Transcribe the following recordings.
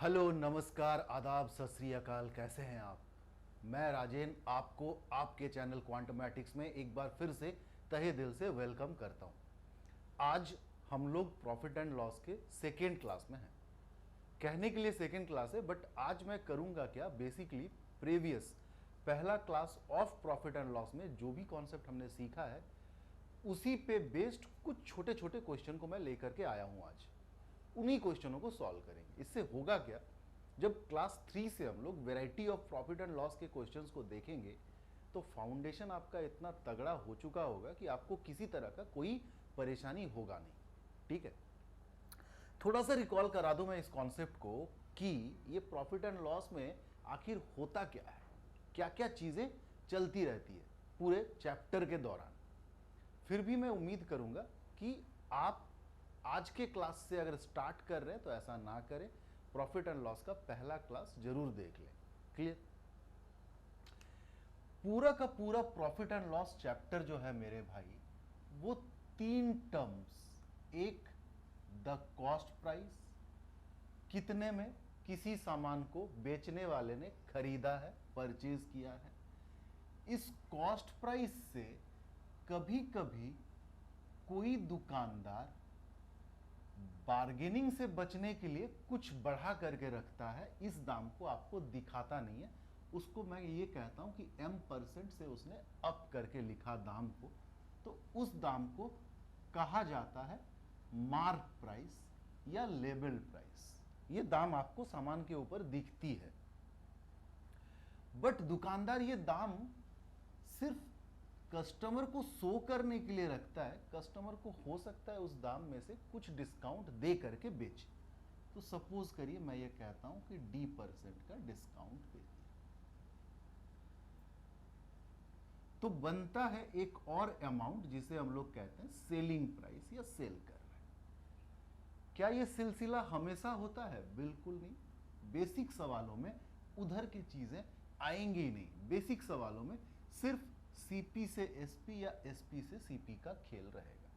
Hello, नमस्कार, आदाब, सत श्री अकाल। कैसे हैं आप? मैं राजेन आपको आपके चैनल क्वांटमैटिक्स में एक बार फिर से तहे दिल से वेलकम करता हूं। आज हम लोग प्रॉफिट एंड लॉस के सेकेंड क्लास में हैं। कहने के लिए सेकेंड क्लास है, बट आज मैं करूंगा क्या, बेसिकली प्रीवियस पहला class of profit and loss में जो भी कॉन्सेप्ट हमने सीखा है उसी पे बेस्ड कुछ छोटे छोटे क्वेश्चन को मैं लेकर के आया हूं। आज उन्हीं क्वेश्चनों को सॉल्व करेंगे। इससे होगा क्या, जब क्लास 3 से हम लोग variety of profit and loss के क्वेश्चंस को देखेंगे तो फाउंडेशन आपका इतना तगड़ा हो चुका होगा कि आपको किसी तरह का कोई परेशानी होगा नहीं। ठीक है, थोड़ा सा रिकॉल करा दूं मैं इस कॉन्सेप्ट को कि ये प्रॉफिट एंड लॉस में आखिर होता क्या है, क्या क्या चीजें चलती रहती है पूरे चैप्टर के दौरान। फिर भी मैं उम्मीद करूंगा कि आप आज के क्लास से अगर स्टार्ट कर रहे हैं तो ऐसा ना करें, प्रॉफिट एंड लॉस का पहला क्लास जरूर देख लें। क्लियर? पूरा का पूरा प्रॉफिट एंड लॉस चैप्टर जो है मेरे भाई, वो 3 टर्म्स, एक द कॉस्ट प्राइस, कितने में किसी सामान को बेचने वाले ने खरीदा है, परचेज किया है। इस कॉस्ट प्राइस से कभी कभी कोई दुकानदार बार्गेनिंग से बचने के लिए कुछ बढ़ा करके रखता है, इस दाम को आपको दिखाता नहीं है। उसको मैं ये कहता हूं कि m% से उसने अप करके लिखा दाम को, तो उस दाम को कहा जाता है मार्क प्राइस या लेबल प्राइस। ये दाम आपको सामान के ऊपर दिखती है, बट दुकानदार ये दाम सिर्फ कस्टमर को शो करने के लिए रखता है। कस्टमर को हो सकता है उस दाम में से कुछ डिस्काउंट दे करके बेचे। तो सपोज करिए मैं ये कहता हूं कि D% का डिस्काउंट दे दिया, तो बनता है एक और अमाउंट जिसे हम लोग कहते हैं सेलिंग प्राइस या सेल कर रहे हैं। क्या यह सिलसिला हमेशा होता है? बिल्कुल नहीं। बेसिक सवालों में उधर की चीजें आएंगी ही नहीं। बेसिक सवालों में सिर्फ सीपी से एसपी या एसपी से सीपी का खेल रहेगा।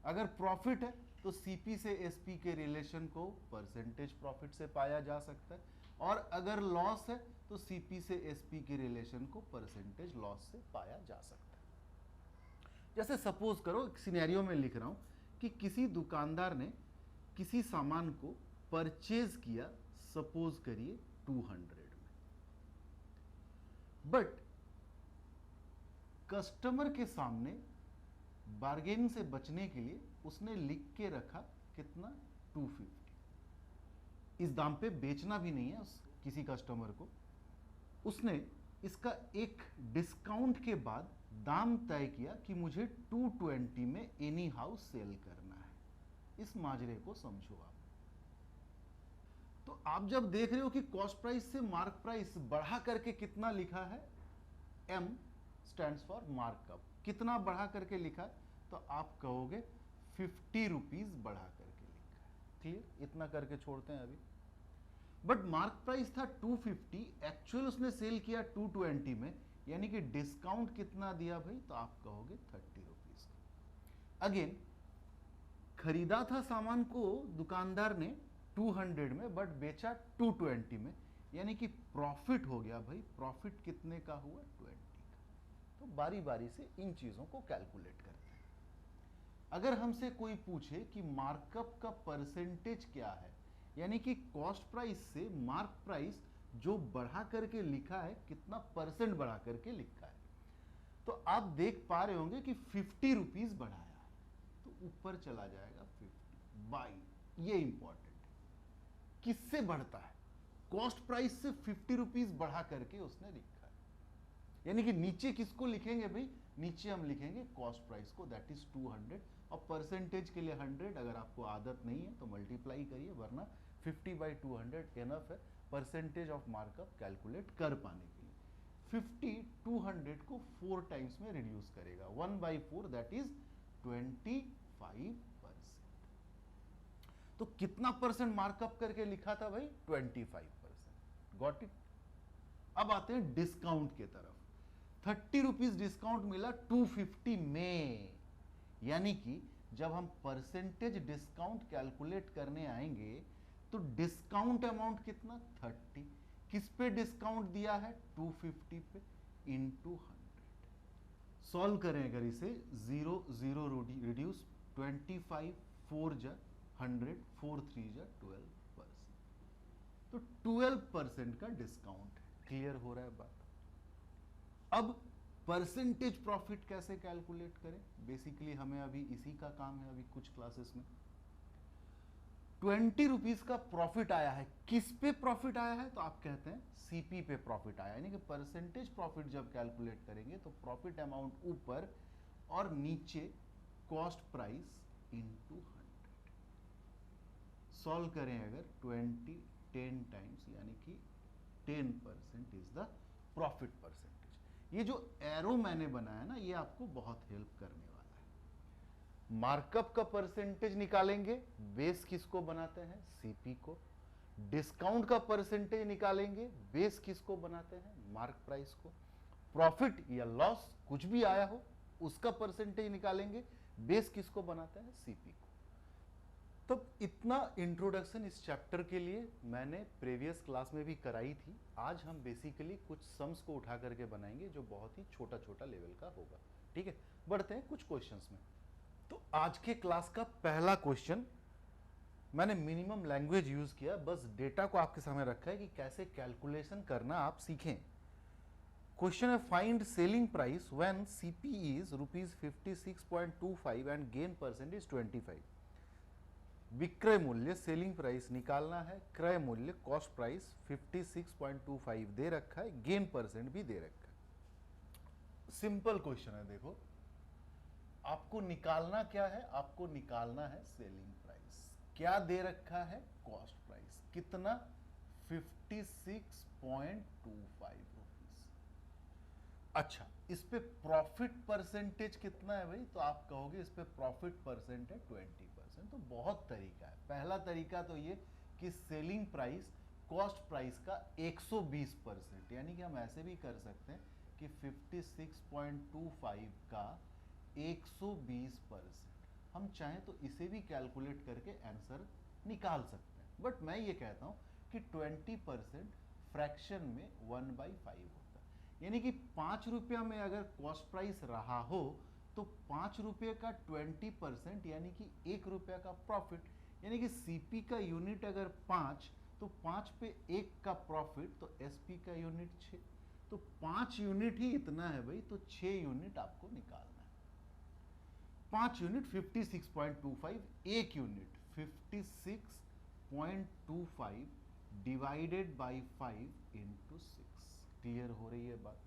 अगर प्रॉफिट है तो सीपी से एसपी के रिलेशन को परसेंटेज प्रॉफिट से पाया जा सकता है, और अगर लॉस है तो सीपी से एसपी के रिलेशन को परसेंटेज लॉस से पाया जा सकता है। जैसे सपोज करो, एक सिनेरियो में लिख रहा हूं कि किसी दुकानदार ने किसी सामान को परचेज किया, सपोज करिए 200 में, बट कस्टमर के सामने बार्गेनिंग से बचने के लिए उसने लिख के रखा कितना, 250। इस दाम पे बेचना भी नहीं है उस किसी कस्टमर को। उसने इसका एक डिस्काउंट के बाद दाम तय किया कि मुझे 220 में एनी हाउस सेल करना है। इस माजरे को समझो आप। तो आप जब देख रहे हो कि कॉस्ट प्राइस से मार्क प्राइस बढ़ा करके कितना लिखा है, M स्टैंड्स फॉर मार्कअप, कितना बढ़ा करके लिखा है, तो आप कहोगे 50 रुपीज बढ़ा करके लिखा है। क्लियर? इतना करके छोड़ते हैं अभी। बट मार्क प्राइस था 250, एक्चुअल उसने सेल किया 220 में, यानी कि डिस्काउंट कितना दिया भाई, तो आप कहोगे 30 रुपीज। अगेन, खरीदा था सामान को दुकानदार ने 200 में, बट बेचा 220 में, यानी कि प्रॉफिट हो गया भाई। प्रॉफिट कितने का हुआ? 20। तो बारी बारी से इन चीजों को कैलकुलेट करते हैं। अगर हमसे कोई पूछे कि मार्कअप का परसेंटेज क्या है, यानी कि कॉस्ट प्राइस से मार्क प्राइस जो बढ़ा करके लिखा है, कितना परसेंट बढ़ा करके लिखा है, तो आप देख पा रहे होंगे कि 50 रुपीज बढ़ाया है, तो ऊपर चला जाएगा 50 बाई। ये इंपॉर्टेंट है, किससे बढ़ता है? कॉस्ट प्राइस से 50 रुपीज बढ़ा करके उसने लिखा है। यानी कि नीचे किसको लिखेंगे भाई? नीचे हम लिखेंगे कॉस्ट प्राइस को, दैट इज 200, और परसेंटेज के लिए 100। अगर आपको आदत नहीं है तो मल्टीप्लाई करिए, वरना 50/200 इनफ है परसेंटेज ऑफ मार्कअप कैलकुलेट कर पाने के लिए। 50 200 को 4 टाइम्स में रिड्यूस करेगा, 1/4, दैट इज 25%। तो कितना परसेंट मार्कअप करके लिखा था भाई? 25%। Got it? अब आते हैं डिस्काउंट के तरफ। 30 रुपीज डिस्काउंट मिला 250 में, यानी कि जब हम परसेंटेज डिस्काउंट कैलकुलेट करने आएंगे तो डिस्काउंट अमाउंट कितना 30, किस पे डिस्काउंट दिया है 250 पे, इंटू 100। सॉल्व करें अगर इसे 0 0 रिड्यूस 25 4 जा 100 4 3 जा 12%, तो 12% का डिस्काउंट है। क्लियर हो रहा है बात? अब परसेंटेज प्रॉफिट कैसे कैलकुलेट करें, बेसिकली हमें अभी इसी का काम है अभी कुछ क्लासेस में। 20 रुपीज का प्रॉफिट आया है, किस पे प्रॉफिट आया है, तो आप कहते हैं सीपी पे प्रॉफिट आया, यानी कि परसेंटेज प्रॉफिट जब कैलकुलेट करेंगे तो प्रॉफिट अमाउंट ऊपर और नीचे कॉस्ट प्राइस इनटू 100। सॉल्व करें अगर 20 10 टाइम्स, यानी कि 10% इज द प्रॉफिट परसेंटेज। ये जो एरो मैंने बनाया ना, ये आपको बहुत हेल्प करने वाला है। मार्कअप का परसेंटेज निकालेंगे, बेस किसको बनाते हैं, सीपी को। डिस्काउंट का परसेंटेज निकालेंगे, बेस किसको बनाते हैं, मार्क प्राइस को। प्रॉफिट या लॉस कुछ भी आया हो उसका परसेंटेज निकालेंगे, बेस किसको बनाते हैं, सीपी को। तो इतना इंट्रोडक्शन इस चैप्टर के लिए मैंने प्रीवियस क्लास में भी कराई थी। आज हम बेसिकली कुछ सम्स को उठा करके बनाएंगे जो बहुत ही छोटा छोटा लेवल का होगा। ठीक है, बढ़ते हैं कुछ क्वेश्चंस में। तो आज के क्लास का पहला क्वेश्चन मैंने मिनिमम लैंग्वेज यूज किया, बस डेटा को आपके सामने रखा है कि कैसे कैलकुलेशन करना आप सीखें। क्वेश्चन है find selling price when CP is ₹56.25 and gain percent is 25। विक्रय मूल्य सेलिंग प्राइस निकालना है, क्रय मूल्य कॉस्ट प्राइस 56.25 दे रखा है, गेन परसेंट भी दे रखा है। सिंपल क्वेश्चन है। देखो आपको निकालना क्या है, आपको निकालना है सेलिंग प्राइस। क्या दे रखा है, कॉस्ट प्राइस कितना 56.25 रुपीस। अच्छा, इस पे प्रॉफिट परसेंटेज कितना है भाई, तो आप कहोगे इस पे प्रॉफिट परसेंट है 20%। तो बहुत तरीका है। पहला तरीका तो ये कि सेलिंग प्राइस कॉस्ट प्राइस का 120%, यानी कि हम ऐसे भी कर सकते हैं कि 56.25 का 120%। हम चाहें तो इसे भी कैलकुलेट करके आंसर निकाल सकते हैं, बट मैं ये कहता हूं कि 20% फ्रैक्शन में 1/5 होता है, यानी कि 5 रुपया में अगर कॉस्ट प्राइस रहा हो तो 5 रुपये का 20%, यानी कि 1 रुपया का प्रॉफिट, यानी कि सीपी का यूनिट अगर 5 तो 5 पे 1 का प्रॉफिट, तो एसपी का यूनिट 6, तो 5 यूनिट ही इतना है भाई, तो 6 यूनिट आपको निकालना है। 5 unit 56.25, 1 unit 56.25 divided by 5 into 6। Clear हो रही है बात?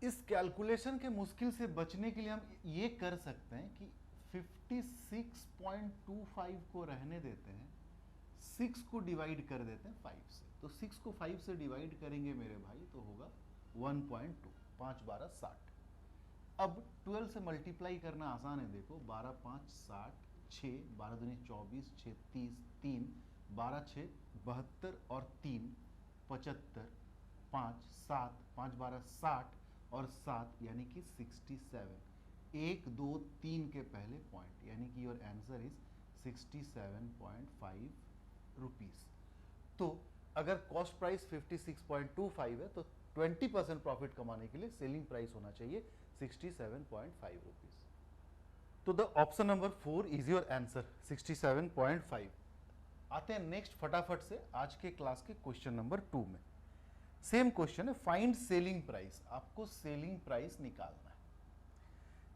इस कैलकुलेशन के मुश्किल से बचने के लिए हम ये कर सकते हैं कि 56.25 को रहने देते हैं, 6 को डिवाइड कर देते हैं 5 से। तो 6 को 5 से डिवाइड करेंगे मेरे भाई तो होगा 1.2, 5 12 60। अब 12 से मल्टीप्लाई करना आसान है। देखो 12 5 60, 6 12 दूनी 24, 6 30, 3 12 6 72 और 3 75, 5 7 5 12 60 और 7 यानी कि 67। 1 2 3 के पहले पॉइंट, यानी कि योर आंसर इज 67.5 रुपीस। तो अगर कॉस्ट प्राइस 56.25 है तो 20% प्रॉफिट कमाने के लिए सेलिंग प्राइस होना चाहिए 67.5 रुपीस। तो the option number 4 is your answer 67.5। आते हैं नेक्स्ट फटाफट से आज के क्लास के क्वेश्चन नंबर 2 में। सेम क्वेश्चन है, फाइंड सेलिंग प्राइस। आपको सेलिंग प्राइस निकालना है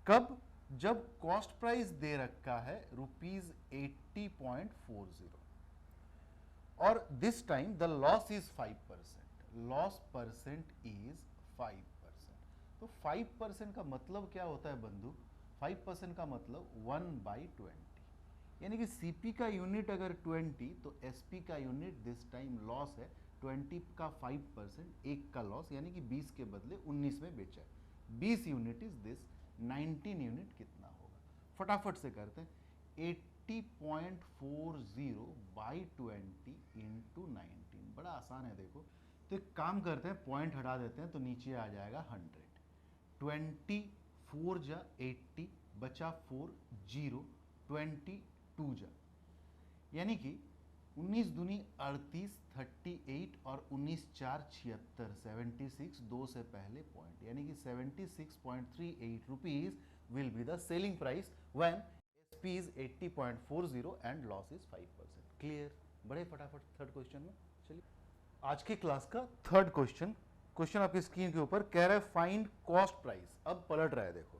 कब, जब कॉस्ट प्राइस दे रखा है ₹80.40 और this time the loss is 5%, loss percent is 5%। तो 5% का मतलब क्या होता है बंधु, 5% का मतलब 1/20, यानी कि सीपी का यूनिट अगर 20 तो एसपी का यूनिट दिस टाइम लॉस है 20 का 5%, 1 का लॉस, यानी कि 20 के बदले 19 में बेचा है। 20 यूनिट इज दिस, 19 यूनिट कितना होगा, फटाफट से करते हैं। 80.40 बाई 20 इंटू 19, बड़ा आसान है। देखो तो एक काम करते हैं, पॉइंट हटा देते हैं तो नीचे आ जाएगा 100। 24 जा 80 बचा 4 0, 22 जा, यानी कि 19 दूनी 38, 38 और 19 4 76, 76 दो से पहले पॉइंट, यानी कि 76.38 rupees will be the selling price when SP is 80.40 and loss is 5%। Clear? बड़े फटाफट थर्ड क्वेश्चन में चलिए। आज के क्लास का थर्ड क्वेश्चन, क्वेश्चन आपकी स्क्रीन के ऊपर कह रहा है फाइंड कॉस्ट प्राइस। अब पलट रहा है, देखो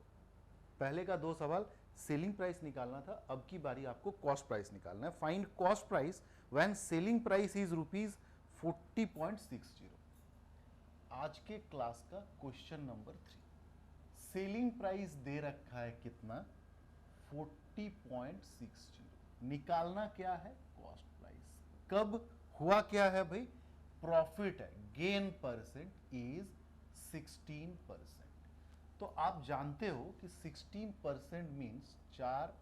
पहले का दो सवाल सेलिंग प्राइस निकालना था, अब की बारी आपको कॉस्ट प्राइस निकालना है। Find cost price when selling price is ₹40.60। आज के क्लास का क्वेश्चन नंबर 3, सेलिंग प्राइस दे रखा है कितना? 40.60। निकालना क्या है? Cost price. कब हुआ क्या है भाई? प्रॉफिट है, गेन परसेंट इज 16%। तो आप जानते हो कि 16% मीन्स 4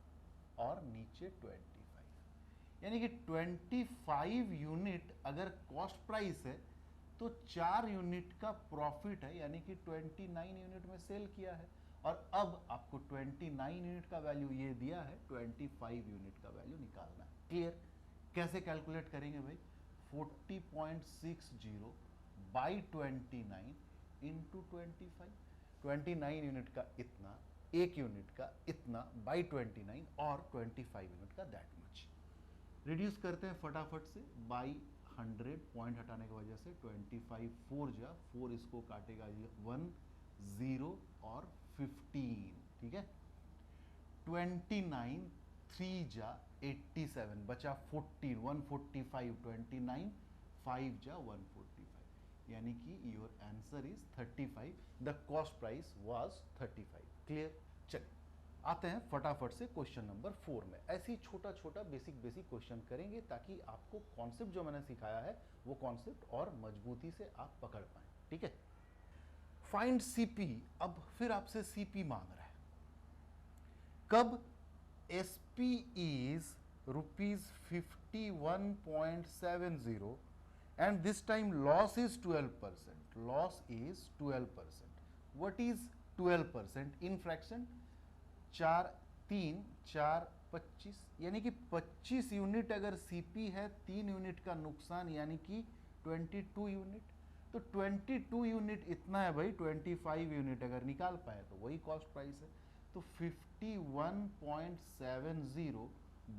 और नीचे 25, यानी कि 25 यूनिट अगर कॉस्ट प्राइस है तो 4 यूनिट का प्रॉफिट है, यानी कि 29 यूनिट में सेल किया है। और अब आपको 29 यूनिट का वैल्यू ये दिया है, 25 यूनिट का वैल्यू निकालना है। क्लियर? कैसे कैलकुलेट करेंगे भाई? 40.60 बाई 29 इंटू 25। 29 यूनिट का इतना, एक यूनिट का इतना बाई 29 और 25 यूनिट का दैट मच। रिड्यूस करते हैं फटाफट से, बाई 100 पॉइंट हटाने की वजह से 25 4 जा 4, इसको काटेगा 1 0 और 15, ठीक है। 29 3 जा 87, बचा 14, 145, 29 5 जा 145, यानी कि your answer is 35। The cost price was 35। Clear? चलिए आते हैं फटाफट से क्वेश्चन नंबर 4 में। ऐसे ही छोटा छोटा बेसिक क्वेश्चन करेंगे ताकि आपको कॉन्सेप्ट जो मैंने सिखाया है वो कॉन्सेप्ट और मजबूती से आप पकड़ पाए, ठीक है। Find CP. अब फिर आपसे सीपी मांग रहा है। कब? SP is ₹51.70 and this time loss is 12%. Loss is 12%. What is 12% in fraction? 4 3 4 25, यानी कि 25 यूनिट अगर सीपी है, 3 यूनिट का नुकसान, यानी कि 22 यूनिट। तो 22 यूनिट इतना है भाई, 25 यूनिट अगर निकाल पाए तो वही कॉस्ट प्राइस है। तो 51.70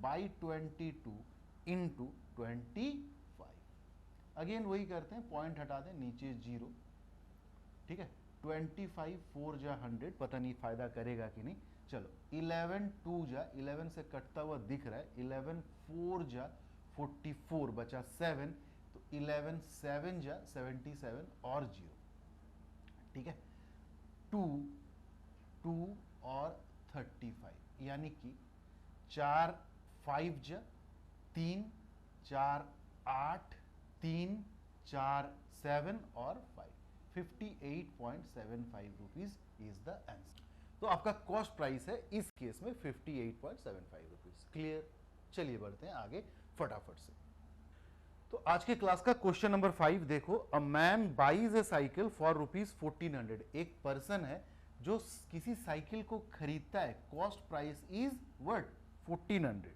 बाई 22 इंटू 25। अगेन वही करते हैं, पॉइंट हटा दें, नीचे 0, ठीक है। 25 4 जा 100, पता नहीं फायदा करेगा कि नहीं। चलो 11 2 जा 11 से कटता हुआ दिख रहा है, 11 4 जा 44, बचा 7, तो 11 7 जा 77 और 0, ठीक है। 2 2 और 35, यानी कि 4 5 जा 3 4 8 3 4 7 और 5, 58.75 रुपीज इज द आंसर। तो आपका कॉस्ट प्राइस है इस केस में 58.75 रुपीज। क्लियर? चलिए बढ़ते हैं आगे फटाफट से। तो आज के क्लास का क्वेश्चन नंबर 5 देखो। A man buys a cycle for ₹1400। एक पर्सन है जो किसी साइकिल को खरीदता है, cost price is what? 1400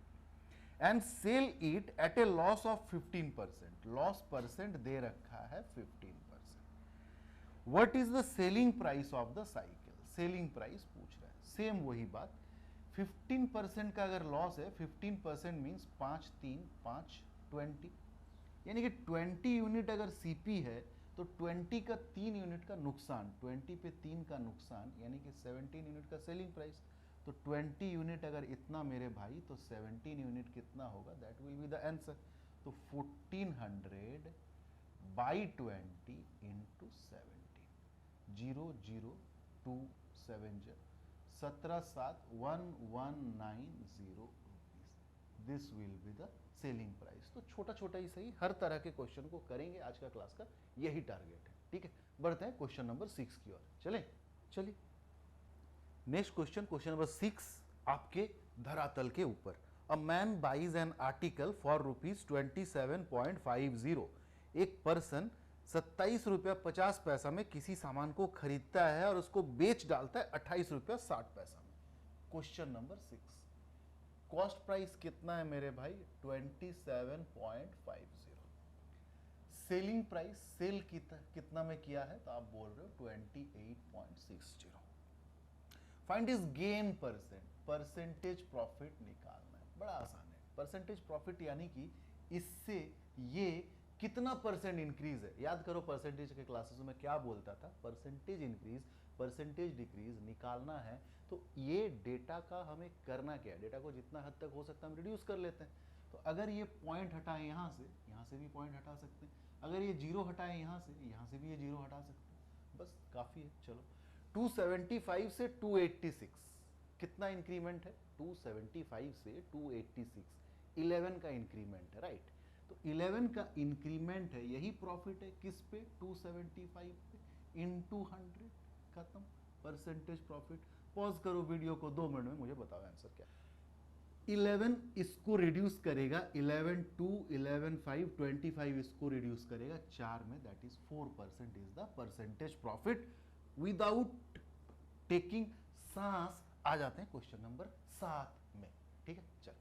and sell it at a loss of 15%। Loss percent दे रखा है 15%। What is the selling price of the cycle? Selling price पूछ रहा है। सेम वही बात, 15% का अगर लॉस है, 15% मीन्स 5 3 5 20, यानी कि 20 यूनिट अगर सीपी है तो 20 का 3 यूनिट का नुकसान, 20 पे 3 का नुकसान, यानी कि 17 यूनिट का सेलिंग प्राइस। तो 20 यूनिट अगर इतना मेरे भाई, तो 17 यूनिट कितना होगा? That will be the answer. तो 1400 by 20 into 17, 0 0 2 7 17 7 1190 rupees. This will be the selling price. तो छोटा छोटा ही सही, हर तरह के क्वेश्चन को करेंगे। आज का क्लास का यही टारगेट है, ठीक है। बढ़ते हैं क्वेश्चन नंबर 6 की ओर। चलिए नेक्स्ट क्वेश्चन, क्वेश्चन नंबर 6 आपके धरातल के ऊपर। A man buys an article for ₹27.50। एक पर्सन 27 रुपया 50 पैसा में किसी सामान को खरीदता है और उसको बेच डालता है 28 रुपया 60 पैसा में। क्वेश्चन नंबर 6, कॉस्ट प्राइस कितना है मेरे भाई 27.50। सेलिंग प्राइस सेल कितना में किया है तो आप बोल रहे हो 28.60। Find is gain percent, percentage profit निकालना है, बड़ा आसान है। परसेंटेज प्रॉफिट यानी कि इससे ये कितना परसेंट इंक्रीज है। याद करो परसेंटेज के क्लासेस में क्या बोलता था, परसेंटेज इंक्रीज परसेंटेज डिक्रीज निकालना है तो ये डेटा का हमें करना क्या है, डेटा को जितना हद तक हो सकता है हम रिड्यूस कर लेते हैं। तो अगर ये पॉइंट हटाएं यहाँ से भी पॉइंट हटा सकते हैं, अगर ये जीरो हटाएं यहाँ से भी ये जीरो हटा सकते हैं, बस काफ़ी है। चलो 275 से 286 कितना इंक्रीमेंट है, 275 से 286 11 का इंक्रीमेंट है, राइट। तो 11 का इंक्रीमेंट है, यही प्रॉफिट है किस पे 275 पे इनटू 100, खत्म परसेंटेज प्रॉफिट। पॉज करो वीडियो को, 2 मिनट में मुझे बताओ आंसर क्या। 11 इसको रिड्यूस करेगा, 11 2 11 5 25 इसको रिड्यूस करेगा 4 में, that is 4% is the percentage profit without taking सांस। आ जाते हैं क्वेश्चन नंबर 7 में, ठीक है। चलो,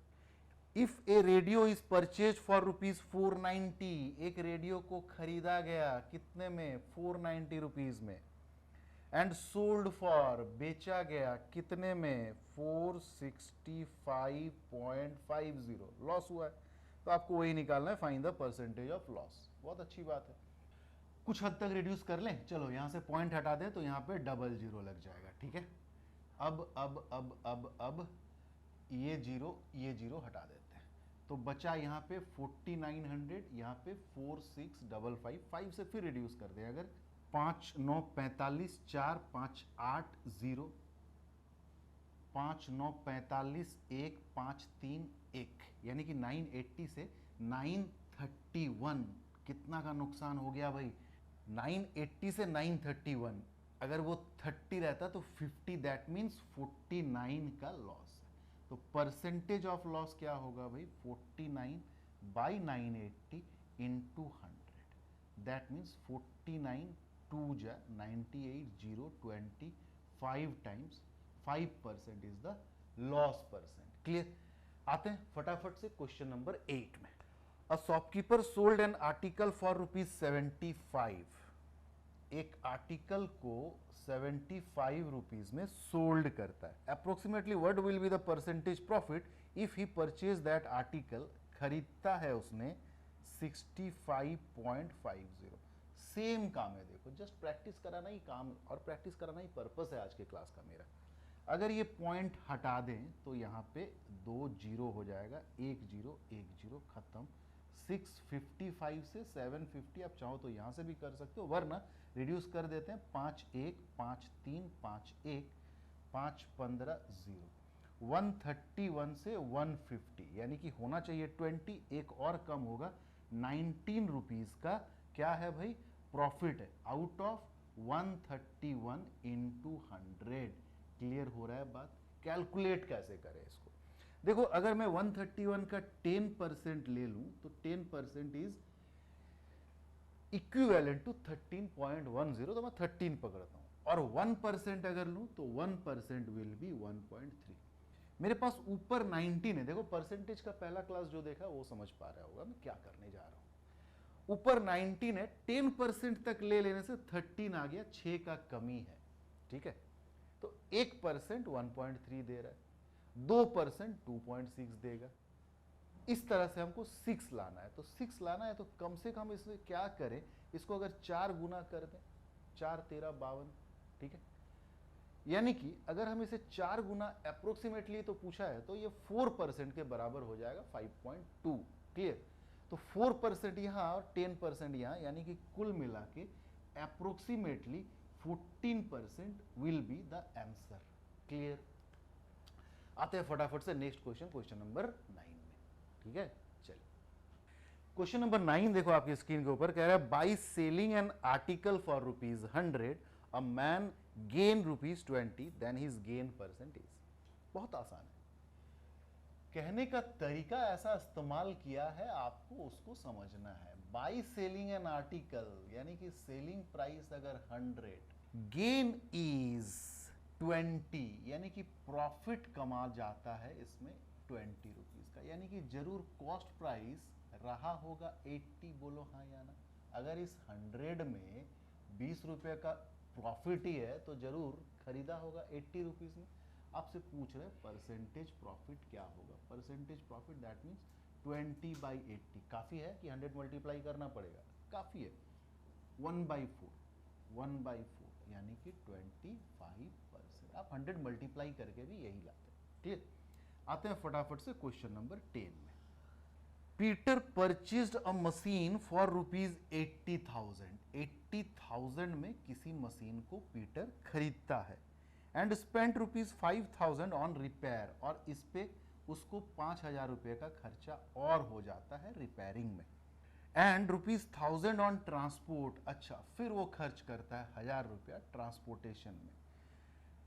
if A radio is purchase for ₹490, एक रेडियो को खरीदा गया कितने में 490 रुपीज में, एंड सोल्ड फॉर बेचा गया कितने में 465.50, लॉस हुआ है तो आपको वही निकालना है, find the percentage of loss. बहुत अच्छी बात है, कुछ हद तक रिड्यूस कर लें। चलो यहां से पॉइंट हटा दें तो यहां पे डबल जीरो लग जाएगा, ठीक है। अब ये जीरो हटा देते हैं तो बचा यहाँ पे 4900, यहाँ पे 4655, 5 से फिर रिड्यूस कर दें अगर 5 9 45 4 5 8 0, 5 9 45 1 5 3 1, यानी कि 980 से 931 कितना का नुकसान हो गया भाई, 980 से 931, अगर वो 30 रहता तो 50, दैट मीन्स 49 का लॉस है। तो परसेंटेज ऑफ लॉस क्या होगा भाई 49/980 इंटू 100, दैट मीन्स 49 2 जा 98,025 times 5% is the loss percent. Clear. आते हैं फटाफट से क्वेश्चन नंबर 8 में। A shopkeeper sold N article for ₹75, एक आर्टिकल को 75 रुपीज में सोल्ड करता है। Approximately what will be the percentage profit if he purchase that article, खरीदता है उसने 65.50। सेम काम है, देखो जस्ट प्रैक्टिस कराना ही काम और प्रैक्टिस कराना ही पर्पस है आज के क्लास का मेरा। अगर ये पॉइंट हटा दें तो यहाँ पे 2 जीरो हो जाएगा, 1 जीरो खत्म। 655 से 750 आप चाहो तो यहाँ से भी कर सकते हो, वरना रिड्यूस कर देते हैं 5 1 5 3 5 1 5 15 0, 131 से 150, यानी कि होना चाहिए 20, एक और कम होगा 19 रुपीज का क्या है भाई प्रॉफिट है आउट ऑफ 131 इंटू 100। क्लियर हो रहा है बात। कैलकुलेट कैसे करें इसको, देखो अगर मैं 131 का 10% ले लूं तो 10% इज इक्विवेलेंट टू 13.10, तो मैं 13 पकड़ता हूं, और 1% अगर लूं तो 1% विल बी 1.3। मेरे पास ऊपर 19 है, देखो परसेंटेज का पहला क्लास जो देखा वो समझ पा रहा होगा मैं क्या करने जा रहा हूं। ऊपर 19 है, 10% तक ले लेने से 13 आ गया, 6 का कमी है, ठीक है। तो 1% 1.3 दे रहा है, 2% 2.6 देगा। इस तरह से हमको 6 लाना है, तो 6 लाना है तो कम से कम इसमें क्या करें, इसको अगर 4 गुना कर दें, 4 13 52, ठीक है। यानी कि अगर हम इसे 4 गुना अप्रोक्सीमेटली तो पूछा है तो ये 4% के बराबर हो जाएगा 5.2। क्लियर। तो 4% यहाँ और 10% यहाँ, यानी कि कुल मिला के approximately 14% will be the answer. Clear. आते हैं फटाफट से नेक्स्ट क्वेश्चन, क्वेश्चन नंबर 9 में, ठीक है। चलिए क्वेश्चन नंबर 9 देखो आपकी स्क्रीन के ऊपर, कह रहा है by selling an article for ₹100 a man gain ₹20, then his gain percentage. बहुत आसान है, कहने का तरीका ऐसा इस्तेमाल किया है, आपको उसको समझना है। बाई सेलिंग एन आर्टिकल यानी कि सेलिंग प्राइस अगर 100, गेन इज 20, यानी कि प्रॉफिट कमा जाता है इसमें 20 रुपीज़ का, यानी कि जरूर कॉस्ट प्राइस रहा होगा 80, बोलो हाँ या ना। अगर इस 100 में 20 रुपये का प्रॉफिट ही है तो जरूर खरीदा होगा 80 रुपीज़ में। आपसे पूछ रहे परसेंटेज प्रॉफिट क्या होगा। Percentage profit that means 20/80। काफ़ी है कि 100 मल्टीप्लाई करना पड़ेगा, काफ़ी है। 1/4, 1/4 यानी कि 25%। आप 100 मल्टीप्लाई करके भी यही लाते हैं। ठीक, आते हैं फटाफट से क्वेश्चन नंबर 10 में। Peter purchased a machine for ₹80,000। 80,000 में किसी मशीन को पीटर खरीदता है एंड स्पेंट ₹5,000 ऑन रिपेयर, और इस पे उसको 5,000 रुपये का खर्चा और हो जाता है रिपेयरिंग में। एंड ₹1,000 ऑन ट्रांसपोर्ट, अच्छा फिर वो खर्च करता है 1,000 रुपया ट्रांसपोर्टेशन में।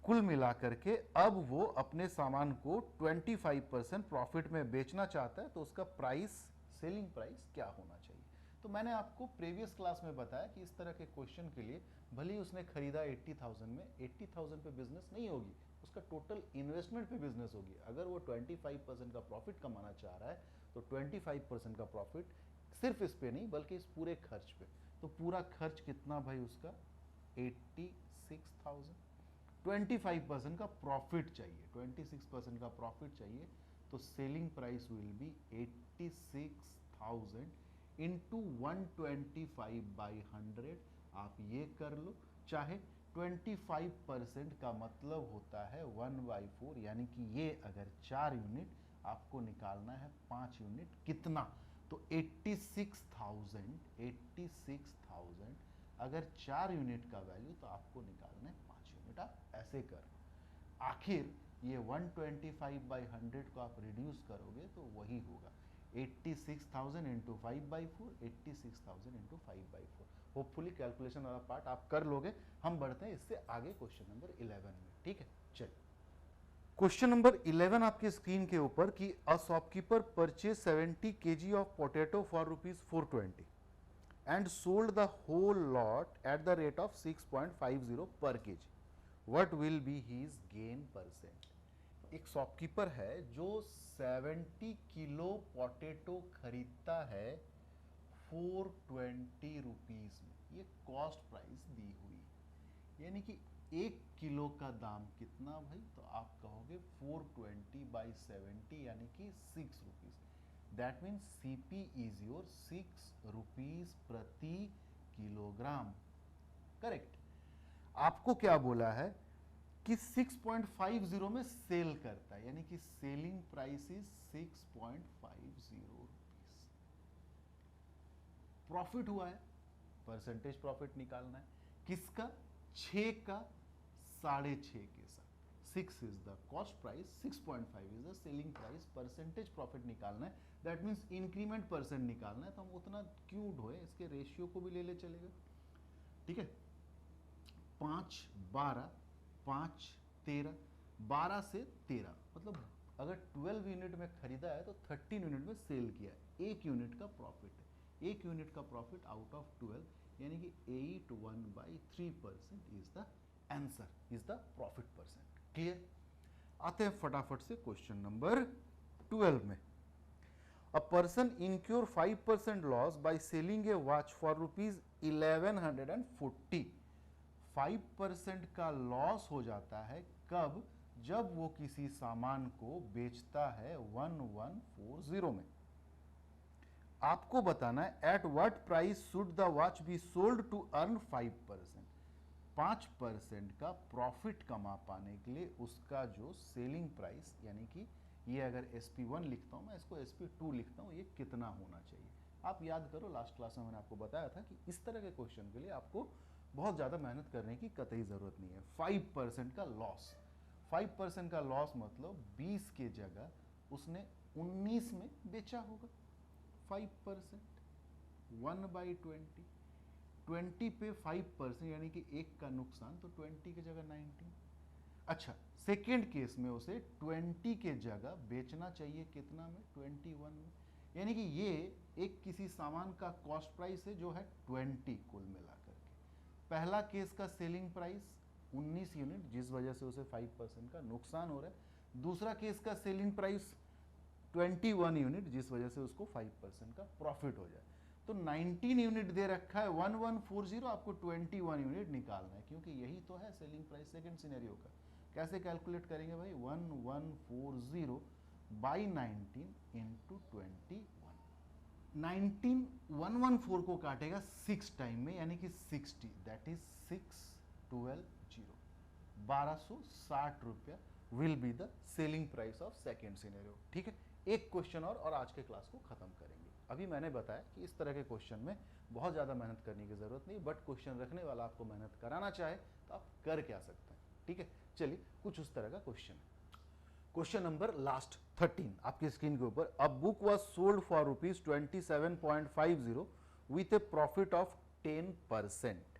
कुल मिलाकर के अब वो अपने सामान को 25% प्रॉफिट में बेचना चाहता है, तो उसका प्राइस, सेलिंग प्राइस क्या होना चाहिए। तो मैंने आपको प्रीवियस क्लास में बताया कि इस तरह के क्वेश्चन के लिए भले ही उसने खरीदा 80,000 में, 80,000 पे बिजनेस नहीं होगी, उसका टोटल इन्वेस्टमेंट पे बिजनेस होगी। अगर वो 25% का प्रॉफिट कमाना चाह रहा है तो 25% का प्रॉफिट सिर्फ इस पे नहीं बल्कि इस पूरे खर्च पे। तो पूरा खर्च कितना भाई उसका 86,000। 25% का प्रॉफिट चाहिए, 26% का प्रॉफिट चाहिए, तो selling price will be 86,000 into 125/100। आप ये कर लो, चाहे 25% का मतलब होता है 1/4, यानी कि ये अगर 4 यूनिट आपको निकालना है 5 यूनिट कितना, तो 86,000 अगर 4 यूनिट का वैल्यू तो आपको निकालना है 5 यूनिट। आप ऐसे कर, आखिर ये 125/100 को आप रिड्यूस करोगे तो वही होगा 86,000 इंटू 5/4, 86,000 इंटू 5/4। होपफुली कैलकुलेशन वाला पार्ट आप कर लोगे। हम बढ़ते हैं इससे आगे क्वेश्चन नंबर 11 में। ठीक है, चलिए क्वेश्चन नंबर 11 आपके स्क्रीन के ऊपर कि a shopkeeper purchase 70 kg of potato for ₹420 and sold the whole lot at the rate of 6.50 per kg. What will be his gain %? एक शॉपकीपर है जो 70 किलो पोटैटो खरीदता है 420 रुपीज में। ये कॉस्ट प्राइस दी हुई, यानी कि 1 किलो का दाम कितना भाई, तो आप कहोगे 420/70 यानी कि 6 rupees. That means CP is your 6 rupees प्रति किलोग्राम। करेक्ट। आपको क्या बोला है कि 6.50 में सेल करता है, यानी कि selling price is 6.50 rupees. Profit हुआ है, परसेंटेज प्रॉफिट निकालना है किसका, 6 का 6.5 के साथ। 6 is the cost price, 6.5 is the selling price, percentage profit निकालना है। दैट मीन्स इंक्रीमेंट परसेंट निकालना है, तो हम उतना क्यों ढोए, इसके रेशियो को भी ले ले चलेगा। ठीक है, 5 12 5 13, 12 से 13 मतलब अगर 12 यूनिट में खरीदा है तो 13 यूनिट में सेल किया है, 1 यूनिट का प्रॉफिट है। 1 यूनिट का प्रॉफिट आउट ऑफ 12 यानी कि 81/3% is the answer, is the profit percent. Clear. आते हैं फटाफट से क्वेश्चन नंबर 12 में। A person incur 5% loss by selling a watch for ₹1140। 5% का लॉस हो जाता है कब, जब वो किसी सामान को बेचता है 1140 में। आपको बताना है at what price should the watch be sold to earn 5%। 5% का प्रॉफिट कमा पाने के लिए उसका जो सेलिंग प्राइस, यानी कि ये अगर SP1 लिखता हूं मैं, इसको SP2 लिखता हूं, ये कितना होना चाहिए। आप याद करो, लास्ट क्लास में मैंने आपको बताया था कि इस तरह के क्वेश्चन के लिए आपको बहुत ज़्यादा मेहनत करने की कतई ज़रूरत नहीं है। 5% का लॉस, 5% का लॉस मतलब 20 के जगह उसने 19 में बेचा होगा। 5% 1/20, 20 पे 5% यानी कि 1 का नुकसान, तो 20 की जगह 19। अच्छा, सेकेंड केस में उसे 20 के जगह बेचना चाहिए कितना में, 21 में, यानी कि ये एक किसी सामान का कॉस्ट प्राइस है जो है 20 कुल मिलाकर के। पहला केस का सेलिंग प्राइस 19 यूनिट, जिस वजह से उसे 5% का नुकसान हो रहा है। दूसरा केस का सेलिंग प्राइस 21 यूनिट, जिस वजह से उसको 5% का प्रॉफिट हो जाए। तो 19 यूनिट दे रखा है 1140, आपको 21 यूनिट निकालना है, क्योंकि यही तो है सेलिंग प्राइस सेकंड सिनेरियो का। कैसे कैलकुलेट करेंगे भाई? 1140 बाई 19 इंटू 21। 19114 को काटेगा 6 टाइम में, यानी कि 60, दैट इज 6120, 1260 रुपया will be the selling price of second scenario. ठीक है, एक क्वेश्चन और आज के क्लास को खत्म करेंगे। अभी मैंने बताया कि इस तरह के क्वेश्चन में बहुत ज़्यादा मेहनत करने की ज़रूरत नहीं, बट क्वेश्चन रखने वाला आपको मेहनत कराना चाहे तो आप कर क्या सकते हैं। ठीक है, चलिए कुछ उस तरह का क्वेश्चन है। क्वेश्चन नंबर लास्ट 13 आपकी स्क्रीन के ऊपर। A book was sold for ₹27.50 with A profit of 10%।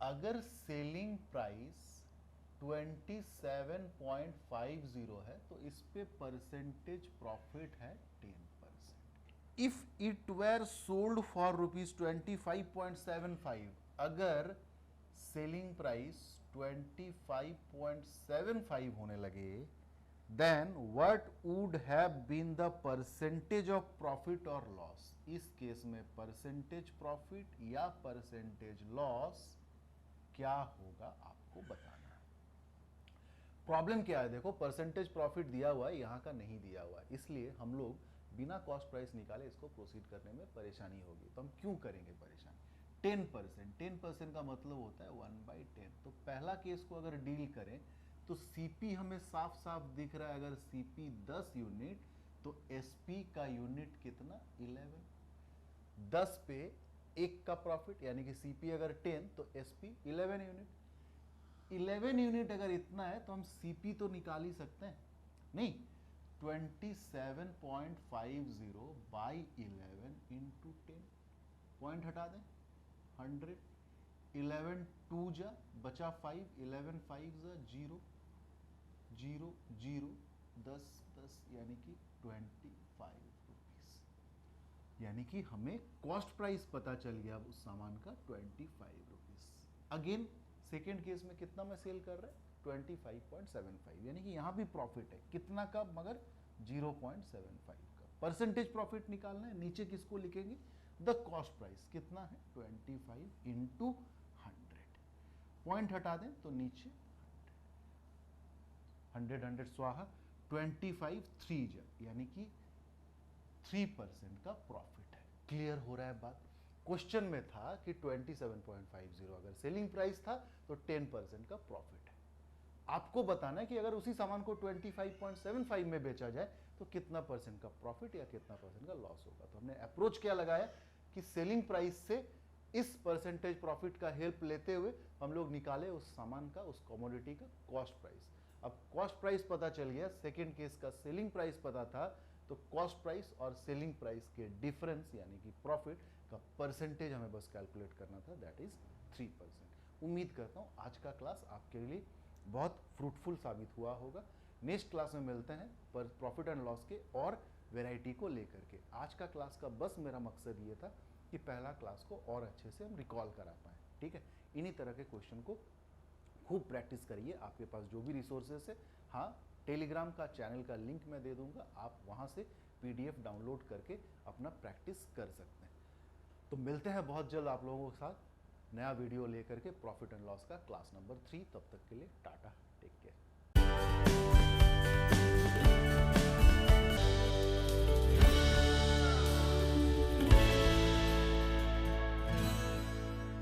अगर सेलिंग प्राइस 27.50 है तो इस पे परसेंटेज प्रॉफिट है 10%। If it were sold for ₹25.75, अगर सेलिंग प्राइस 25.75 होने लगे, then what would have been the percentage of profit or loss? इस केस में परसेंटेज प्रॉफिट या परसेंटेज लॉस क्या होगा आपको बताना है। प्रॉब्लम क्या है? देखो, परसेंटेज प्रॉफिट दिया हुआ है, यहां का नहीं दिया हुआ है, इसलिए हम लोग बिना कॉस्ट प्राइस निकाले इसको प्रोसीड करने में परेशानी होगी। तो हम क्यों करेंगे परेशानी? 10% का मतलब होता है 1/10। तो पहला केस को अगर डील करें तो सीपी हमें साफ साफ दिख रहा है। अगर सीपी 10 यूनिट तो एसपी का यूनिट कितना? 11। 10 पे 1 का प्रॉफिट, यानी कि सीपी अगर 10 तो एसपी 11 यूनिट। 11 यूनिट अगर इतना है तो हम सीपी तो निकाल ही सकते हैं। नहीं, 27.50 बाई 11 इंटू 10, पॉइंट हटा दें, 100, 11 2 जा बचा 5, 11 5 जा 0, 0 0, 10 10, यानी कि 25 रुपीस। यानी कि हमें कॉस्ट प्राइस पता चल गया उस सामान का 25 रुपीस। अगेन सेकेंड केस में कितना में सेल कर रहे हैं? 25.75, यानी कि यहां भी प्रॉफिट है। कितना का? मगर 0.75 का। परसेंटेज प्रॉफिट निकालना है, नीचे किसको लिखेंगे? The cost price. कितना है? 25 इंटू 100, पॉइंट हटा दें तो नीचे 100 100 स्वाहा, 25 3 जा, यानी कि 3% का प्रॉफिट है। क्लियर हो रहा है बात? क्वेश्चन में था कि 27.50 अगर सेलिंग प्राइस था तो 10% का प्रॉफिट है। आपको बताना है कि अगर उसी सामान को 25.75 में बेचा जाए तो कितना परसेंट का प्रॉफिट या कितना परसेंट का लॉस होगा। तो हमने अप्रोच क्या लगाया कि सेलिंग प्राइस से इस परसेंटेज प्रॉफिट का हेल्प लेते हुए हम लोग निकाले उस सामान का, उस कमोडिटी का कॉस्ट प्राइस। अब कॉस्ट प्राइस पता चल गया, सेकेंड केस का सेलिंग प्राइस पता था, तो कॉस्ट प्राइस और सेलिंग प्राइस के डिफरेंस यानी कि प्रॉफिट का परसेंटेज हमें बस कैलकुलेट करना था, दैट इज 3%। उम्मीद करता हूँ आज का क्लास आपके लिए बहुत फ्रूटफुल साबित हुआ होगा। नेक्स्ट क्लास में मिलते हैं पर प्रॉफिट एंड लॉस के और वेराइटी को लेकर के। आज का क्लास का बस मेरा मकसद ये था कि पहला क्लास को और अच्छे से हम रिकॉल करा पाएँ। ठीक है, इन्हीं तरह के क्वेश्चन को खूब प्रैक्टिस करिए। आपके पास जो भी रिसोर्सेस है, हाँ, टेलीग्राम का चैनल का लिंक मैं दे दूंगा, आप वहाँ से पीडीएफ डाउनलोड करके अपना प्रैक्टिस कर सकते हैं। तो मिलते हैं बहुत जल्द आप लोगों के साथ नया वीडियो लेकर के प्रॉफिट एंड लॉस का क्लास नंबर 3। तब तक के लिए टाटा।